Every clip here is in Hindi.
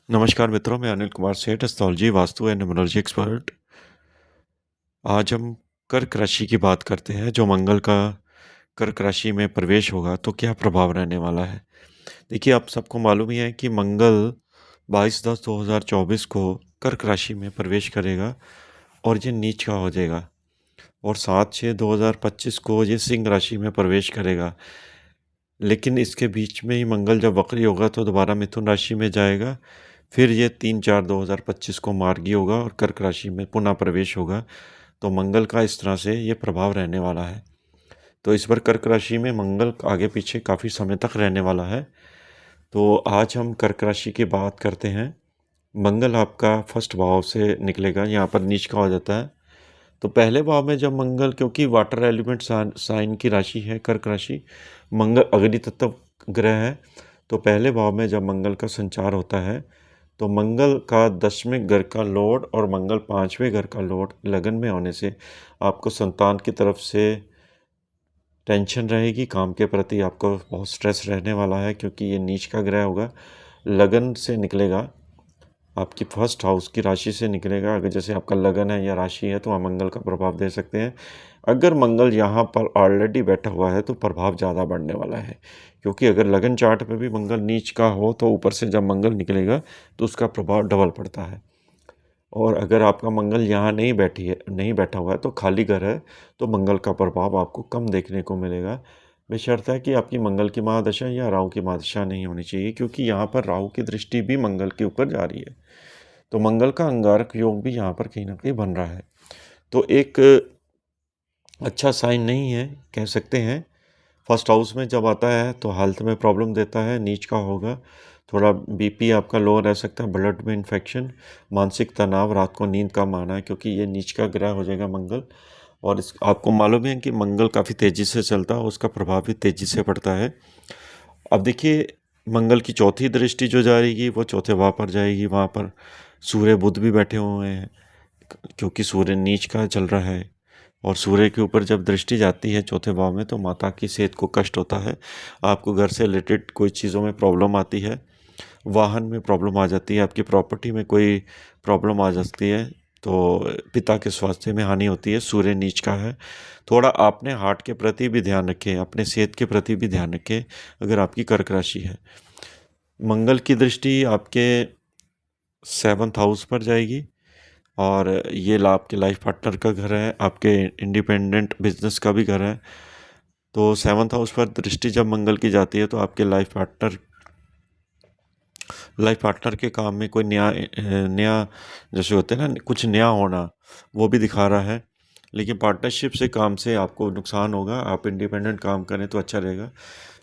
नमस्कार मित्रों, मैं अनिल कुमार सेठ, astrology, vastu and numerology expert. आज हम कर्क राशि की बात करते हैं। जो मंगल का कर्क राशि में प्रवेश होगा तो क्या प्रभाव रहने वाला है। देखिए, आप सबको मालूम ही है कि मंगल 22/10/2024 को कर्क राशि में प्रवेश करेगा और ये नीच का हो जाएगा, और 7/6/2025 को ये सिंह राशि में प्रवेश करेगा। लेकिन इसके बीच में ही मंगल जब वक्री होगा तो दोबारा मिथुन राशि में जाएगा। फिर ये 3/4/2025 को मार्गी होगा और कर्क राशि में पुनः प्रवेश होगा। तो मंगल का इस तरह से ये प्रभाव रहने वाला है। तो इस बार कर्क राशि में मंगल आगे पीछे काफ़ी समय तक रहने वाला है। तो आज हम कर्क राशि की बात करते हैं। मंगल आपका फर्स्ट भाव से निकलेगा, यहाँ पर नीच का हो जाता है। तो पहले भाव में जब मंगल, क्योंकि वाटर एलिमेंट साइन की राशि है कर्क राशि, मंगल अग्नि तत्व ग्रह है। तो पहले भाव में जब मंगल का संचार होता है तो मंगल का 10वें घर का लॉर्ड और मंगल 5वें घर का लॉर्ड लगन में होने से आपको संतान की तरफ से टेंशन रहेगी। काम के प्रति आपको बहुत स्ट्रेस रहने वाला है, क्योंकि ये नीच का ग्रह होगा। लगन से निकलेगा, आपकी फर्स्ट हाउस की राशि से निकलेगा। अगर जैसे आपका लगन है या राशि है तो वहाँ मंगल का प्रभाव दे सकते हैं। अगर मंगल यहाँ पर ऑलरेडी बैठा हुआ है तो प्रभाव ज़्यादा बढ़ने वाला है, क्योंकि अगर लगन चार्ट पे भी मंगल नीच का हो तो ऊपर से जब मंगल निकलेगा तो उसका प्रभाव डबल पड़ता है। और अगर आपका मंगल यहाँ नहीं बैठा हुआ है तो खाली घर है, तो मंगल का प्रभाव आपको कम देखने को मिलेगा। बशर्ते है कि आपकी मंगल की महादशा या राहु की महादशा नहीं होनी चाहिए, क्योंकि यहाँ पर राहु की दृष्टि भी मंगल के ऊपर जा रही है। तो मंगल का अंगारक योग भी यहाँ पर कहीं ना कहीं बन रहा है। तो एक अच्छा साइन नहीं है, कह सकते हैं। फर्स्ट हाउस में जब आता है तो हेल्थ में प्रॉब्लम देता है, नीच का होगा। थोड़ा बीपी आपका लो रह सकता है, ब्लड में इन्फेक्शन, मानसिक तनाव, रात को नींद कम आना है, क्योंकि ये नीच का ग्रह हो जाएगा मंगल। और इस आपको मालूम है कि मंगल काफ़ी तेज़ी से चलता है, उसका प्रभाव भी तेज़ी से पड़ता है। अब देखिए, मंगल की चौथी दृष्टि जो जाएगी वो चौथे भाव पर जाएगी। वहाँ पर सूर्य बुध भी बैठे हुए हैं, क्योंकि सूर्य नीच का चल रहा है। और सूर्य के ऊपर जब दृष्टि जाती है चौथे भाव में तो माता की सेहत को कष्ट होता है। आपको घर से रिलेटेड कोई चीज़ों में प्रॉब्लम आती है, वाहन में प्रॉब्लम आ जाती है, आपकी प्रॉपर्टी में कोई प्रॉब्लम आ जाती है। तो पिता के स्वास्थ्य में हानि होती है, सूर्य नीच का है। थोड़ा आपने हार्ट के प्रति भी ध्यान रखें, अपने सेहत के प्रति भी ध्यान रखें अगर आपकी कर्क राशि है। मंगल की दृष्टि आपके 7th हाउस पर जाएगी, और ये आपके लाइफ पार्टनर का घर है, आपके इंडिपेंडेंट बिजनेस का भी घर है। तो 7th हाउस पर दृष्टि जब मंगल की जाती है तो आपके लाइफ पार्टनर के काम में कोई नया नया जैसे होते हैं ना, कुछ नया होना, वो भी दिखा रहा है। लेकिन पार्टनरशिप से काम से आपको नुकसान होगा। आप इंडिपेंडेंट काम करें तो अच्छा रहेगा।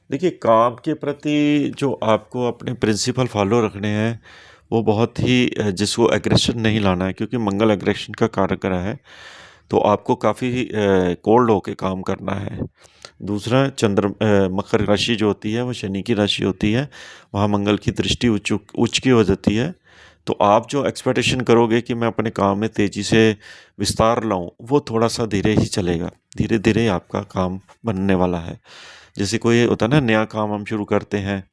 देखिए, काम के प्रति जो आपको अपने प्रिंसिपल फॉलो रखने हैं वो बहुत ही जिसको एग्रेशन नहीं लाना है, क्योंकि मंगल एग्रेशन का कारक ग्रह है। तो आपको काफ़ी कोल्ड होके काम करना है। दूसरा, मकर राशि जो होती है वो शनि की राशि होती है, वहाँ मंगल की दृष्टि उच्च की हो जाती है। तो आप जो एक्सपेक्टेशन करोगे कि मैं अपने काम में तेज़ी से विस्तार लाऊं, वो थोड़ा सा धीरे ही चलेगा। धीरे धीरे आपका काम बनने वाला है। जैसे कोई होता है ना, नया काम हम शुरू करते हैं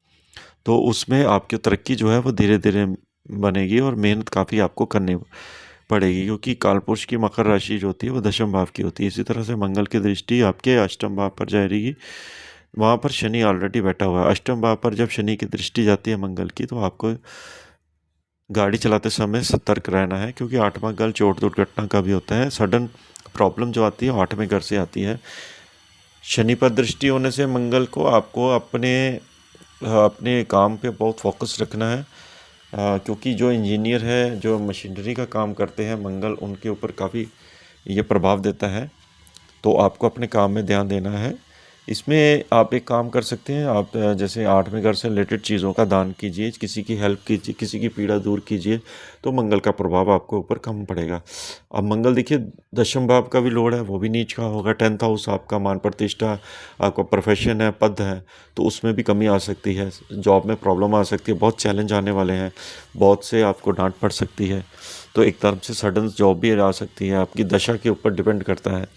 तो उसमें आपकी तरक्की जो है वो धीरे धीरे बनेगी, और मेहनत काफ़ी आपको करनी पड़ेगी, क्योंकि कालपुरुष की मकर राशि जो होती है वो दशम भाव की होती है। इसी तरह से मंगल की दृष्टि आपके अष्टम भाव पर जाएगी। वहाँ पर शनि ऑलरेडी बैठा हुआ है। अष्टम भाव पर जब शनि की दृष्टि जाती है मंगल की, तो आपको गाड़ी चलाते समय सतर्क रहना है, क्योंकि 8वां घर चोट दुर्घटना का भी होता है। सडन प्रॉब्लम जो आती है 8वें घर से आती है। शनि पर दृष्टि होने से मंगल को आपको अपने अपने काम पे बहुत फोकस रखना है, क्योंकि जो इंजीनियर है, जो मशीनरी का काम करते हैं, मंगल उनके ऊपर काफ़ी ये प्रभाव देता है। तो आपको अपने काम में ध्यान देना है। इसमें आप एक काम कर सकते हैं, आप जैसे 8वें घर से रिलेटेड चीज़ों का दान कीजिए, किसी की हेल्प कीजिए, किसी की पीड़ा दूर कीजिए, तो मंगल का प्रभाव आपको ऊपर कम पड़ेगा। अब मंगल देखिए, दशम भाव का भी लॉर्ड है, वो भी नीच का होगा। 10th हाउस आपका मान प्रतिष्ठा, आपका प्रोफेशन है, पद है, तो उसमें भी कमी आ सकती है। जॉब में प्रॉब्लम आ सकती है, बहुत चैलेंज आने वाले हैं, बहुत से आपको डांट पड़ सकती है। तो एक तरफ से सडन जॉब भी आ सकती है, आपकी दशा के ऊपर डिपेंड करता है।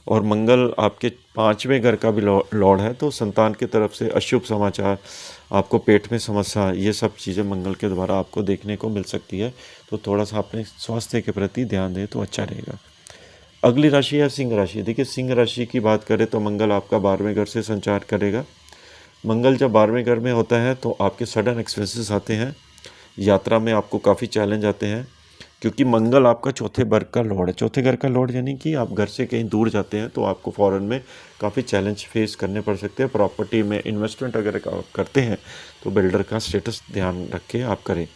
और मंगल आपके 5वें घर का भी लॉर्ड है, तो संतान की तरफ से अशुभ समाचार, आपको पेट में समस्या, ये सब चीज़ें मंगल के द्वारा आपको देखने को मिल सकती है। तो थोड़ा सा अपने स्वास्थ्य के प्रति ध्यान दें तो अच्छा रहेगा। अगली राशि है सिंह राशि। देखिए, सिंह राशि की बात करें तो मंगल आपका 12वें घर से संचार करेगा। मंगल जब 12वें घर में होता है तो आपके सडन एक्सपेंसेस आते हैं, यात्रा में आपको काफ़ी चैलेंज आते हैं, क्योंकि मंगल आपका चौथे घर का लॉर्ड है। चौथे घर का लॉर्ड यानी कि आप घर से कहीं दूर जाते हैं तो आपको फॉरेन में काफ़ी चैलेंज फेस करने पड़ सकते हैं। प्रॉपर्टी में इन्वेस्टमेंट अगर आप करते हैं तो बिल्डर का स्टेटस ध्यान रख के आप करें।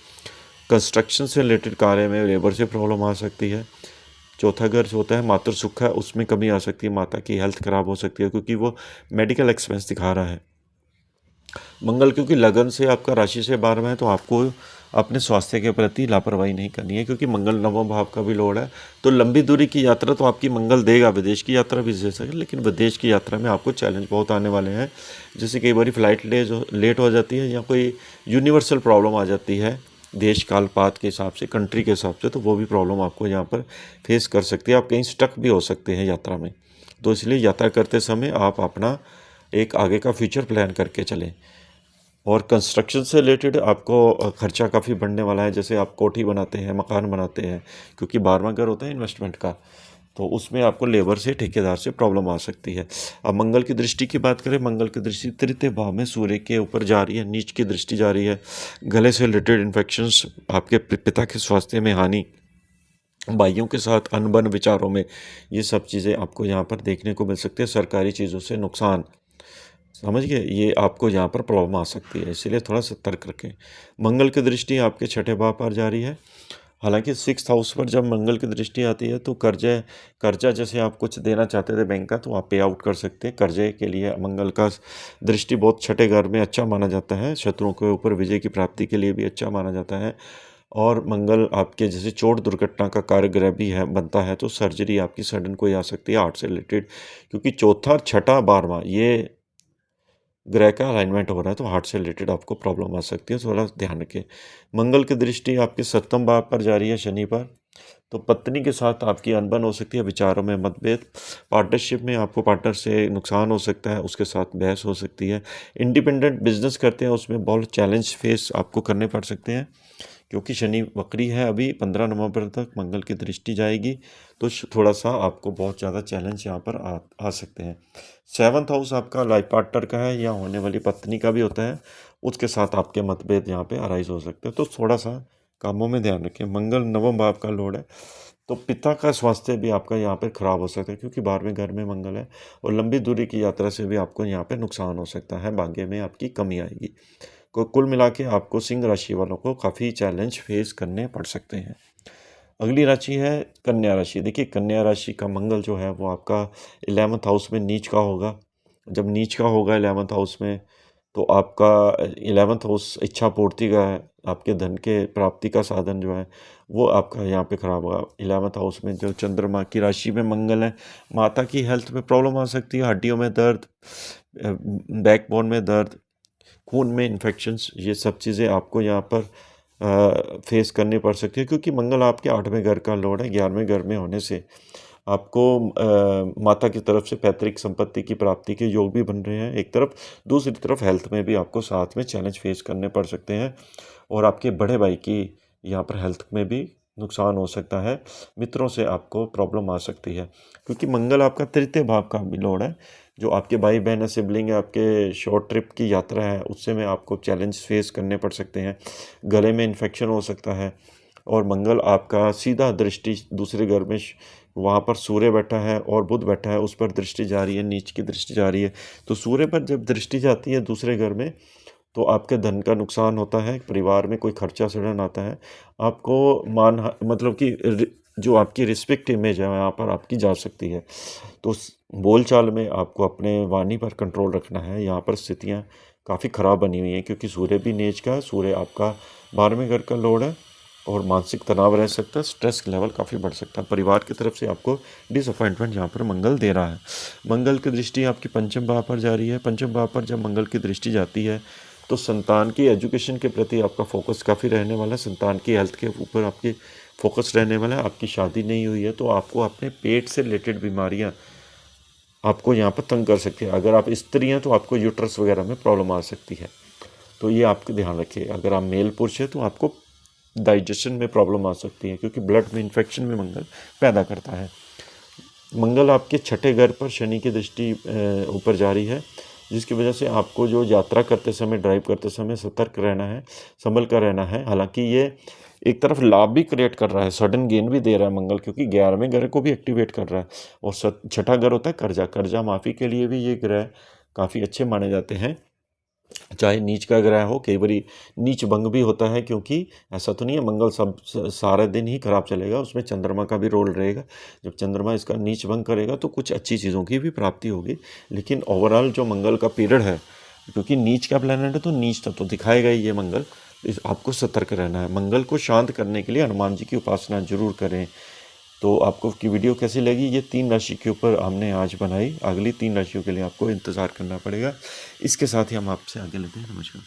कंस्ट्रक्शन से रिलेटेड कार्य में लेबर से प्रॉब्लम आ सकती है। चौथा घर जो होता है मातृ सुख है, उसमें कमी आ सकती है, माता की हेल्थ खराब हो सकती है, क्योंकि वो मेडिकल एक्सपेंस दिखा रहा है। मंगल क्योंकि लगन से आपका राशि से 12वां है, तो आपको अपने स्वास्थ्य के प्रति लापरवाही नहीं करनी है, क्योंकि मंगल 9वां भाव का भी लॉर्ड है। तो लंबी दूरी की यात्रा तो आपकी मंगल देगा, विदेश की यात्रा भी दे सके, लेकिन विदेश की यात्रा में आपको चैलेंज बहुत आने वाले हैं। जैसे कई बार फ्लाइट लेट हो जाती है, या कोई यूनिवर्सल प्रॉब्लम आ जाती है देश काल पात के हिसाब से, कंट्री के हिसाब से, तो वो भी प्रॉब्लम आपको यहाँ पर फेस कर सकती है। आप कहीं स्टक भी हो सकते हैं यात्रा में। तो इसलिए यात्रा करते समय आप अपना एक आगे का फ्यूचर प्लान करके चलें। और कंस्ट्रक्शन से रिलेटेड आपको खर्चा काफ़ी बढ़ने वाला है। जैसे आप कोठी बनाते हैं, मकान बनाते हैं, क्योंकि 12वां घर होता है इन्वेस्टमेंट का, तो उसमें आपको लेबर से, ठेकेदार से प्रॉब्लम आ सकती है। अब मंगल की दृष्टि की बात करें, मंगल की दृष्टि तृतीय भाव में सूर्य के ऊपर जा रही है, नीच की दृष्टि जा रही है। गले से रिलेटेड इन्फेक्शंस, आपके पिता के स्वास्थ्य में हानि, भाइयों के साथ अनबन विचारों में, ये सब चीज़ें आपको यहाँ पर देखने को मिल सकती है। सरकारी चीज़ों से नुकसान, समझ गए, ये आपको यहाँ पर प्रॉब्लम आ सकती है, इसीलिए थोड़ा सतर्क रखें। मंगल की दृष्टि आपके छठे भाव पर जा रही है। हालांकि 6th हाउस पर जब मंगल की दृष्टि आती है तो कर्जा जैसे आप कुछ देना चाहते थे बैंक का, तो आप पे आउट कर सकते हैं। कर्जे के लिए मंगल का दृष्टि बहुत छठे घर में अच्छा माना जाता है। शत्रुओं के ऊपर विजय की प्राप्ति के लिए भी अच्छा माना जाता है। और मंगल आपके जैसे चोट दुर्घटना का कारग्रह भी है, बनता है, तो सर्जरी आपकी सडन कोई आ सकती है हार्ट से रिलेटेड, क्योंकि चौथा, छठा, 12वां ये ग्रह का अलाइनमेंट हो रहा है, तो हार्ट से रिलेटेड आपको प्रॉब्लम आ सकती है, थोड़ा ध्यान रखें। मंगल की दृष्टि आपके 7वें भाव पर जा रही है शनि पर, तो पत्नी के साथ आपकी अनबन हो सकती है, विचारों में मतभेद, पार्टनरशिप में आपको पार्टनर से नुकसान हो सकता है, उसके साथ बहस हो सकती है। इंडिपेंडेंट बिजनेस करते हैं उसमें बहुत चैलेंज फेस आपको करने पड़ सकते हैं, क्योंकि शनि वक्री है अभी 15 नवंबर तक, मंगल की दृष्टि जाएगी, तो थोड़ा सा आपको बहुत ज़्यादा चैलेंज यहाँ पर आ सकते हैं। 7th हाउस आपका लाइफ पार्टनर का है या होने वाली पत्नी का भी होता है, उसके साथ आपके मतभेद यहाँ पे अराइज हो सकते हैं, तो थोड़ा सा कामों में ध्यान रखें। मंगल 9वें भाव का लॉर्ड है, तो पिता का स्वास्थ्य भी आपका यहाँ पर खराब हो सकता है, क्योंकि 12वें घर में मंगल है, और लंबी दूरी की यात्रा से भी आपको यहाँ पे नुकसान हो सकता है, भाग्य में आपकी कमी आएगी। कुल मिला के आपको सिंह राशि वालों को काफ़ी चैलेंज फेस करने पड़ सकते हैं। अगली राशि है कन्या राशि। देखिए, कन्या राशि का मंगल जो है वो आपका 11th हाउस में नीच का होगा। जब नीच का होगा 11th हाउस में, तो आपका 11th हाउस इच्छा पूर्ति का है, आपके धन के प्राप्ति का साधन जो है वो आपका यहाँ पे खराब होगा। 11th हाउस में जो चंद्रमा की राशि में मंगल है, माता की हेल्थ में प्रॉब्लम आ सकती है, हड्डियों में दर्द, बैकबोन में दर्द, खून में इन्फेक्शंस, ये सब चीज़ें आपको यहाँ पर फेस करनी पड़ सकती है, क्योंकि मंगल आपके 8वें घर का लॉर्ड है। 11वें घर में होने से आपको माता की तरफ से पैतृक संपत्ति की प्राप्ति के योग भी बन रहे हैं एक तरफ, दूसरी तरफ हेल्थ में भी आपको साथ में चैलेंज फेस करने पड़ सकते हैं, और आपके बड़े भाई की यहाँ पर हेल्थ में भी नुकसान हो सकता है, मित्रों से आपको प्रॉब्लम आ सकती है, क्योंकि मंगल आपका तृतीय भाव का भी लॉर्ड है। जो आपके भाई बहन है, सिबलिंग है, आपके शॉर्ट ट्रिप की यात्रा है, उससे में आपको चैलेंज फेस करने पड़ सकते हैं, गले में इन्फेक्शन हो सकता है। और मंगल आपका सीधा दृष्टि दूसरे घर में, वहाँ पर सूर्य बैठा है और बुध बैठा है, उस पर दृष्टि जा रही है, नीच की दृष्टि जा रही है। तो सूर्य पर जब दृष्टि जाती है दूसरे घर में, तो आपके धन का नुकसान होता है, परिवार में कोई खर्चा सड़न आता है, आपको मतलब कि जो आपकी रिस्पेक्ट इमेज है यहाँ पर आपकी जा सकती है। तो बोलचाल में आपको अपने वाणी पर कंट्रोल रखना है। यहाँ पर स्थितियाँ काफ़ी ख़राब बनी हुई हैं, क्योंकि सूर्य भी नीच का है, सूर्य आपका 12वें घर का लॉर्ड है, और मानसिक तनाव रह सकता है, स्ट्रेस लेवल काफ़ी बढ़ सकता है, परिवार की तरफ से आपको डिसअपॉइंटमेंट यहाँ पर मंगल दे रहा है। मंगल की दृष्टि आपकी 5वें भाव पर जा रही है। 5वें भाव पर जब मंगल की दृष्टि जाती है, तो संतान की एजुकेशन के प्रति आपका फोकस काफ़ी रहने वाला है, संतान की हेल्थ के ऊपर आपकी फोकस रहने वाला है। आपकी शादी नहीं हुई है तो आपको अपने पेट से रिलेटेड बीमारियां आपको यहाँ पर तंग कर सकती है। अगर आप स्त्री हैं तो आपको यूट्रस वगैरह में प्रॉब्लम आ सकती है, तो ये आपके ध्यान रखिए। अगर आप मेल पुरुष है तो आपको डाइजेशन में प्रॉब्लम आ सकती है, क्योंकि ब्लड में इन्फेक्शन में मंगल पैदा करता है। मंगल आपके छठे घर पर शनि की दृष्टि ऊपर जा रही है, जिसकी वजह से आपको जो यात्रा करते समय, ड्राइव करते समय सतर्क रहना है, संभल कर रहना है। हालांकि ये एक तरफ लाभ भी क्रिएट कर रहा है, सडन गेन भी दे रहा है मंगल, क्योंकि 11वें घर को भी एक्टिवेट कर रहा है। और छठा घर होता है कर्जा माफ़ी के लिए भी ये ग्रह काफ़ी अच्छे माने जाते हैं। चाहे नीच का ग्रह हो, कई बारी नीच भंग भी होता है, क्योंकि ऐसा तो नहीं है मंगल सब सारा दिन ही खराब चलेगा, उसमें चंद्रमा का भी रोल रहेगा। जब चंद्रमा इसका नीच भंग करेगा तो कुछ अच्छी चीज़ों की भी प्राप्ति होगी, लेकिन ओवरऑल जो मंगल का पीरियड है, क्योंकि नीच का प्लैनेट है तो नीच तो दिखाएगा ही ये मंगल। आपको सतर्क रहना है। मंगल को शांत करने के लिए हनुमान जी की उपासना जरूर करें। तो आपको की वीडियो कैसी लगी? ये 3 राशि के ऊपर हमने आज बनाई। अगली 3 राशियों के लिए आपको इंतज़ार करना पड़ेगा। इसके साथ ही हम आपसे आगे लेते हैं। नमस्कार।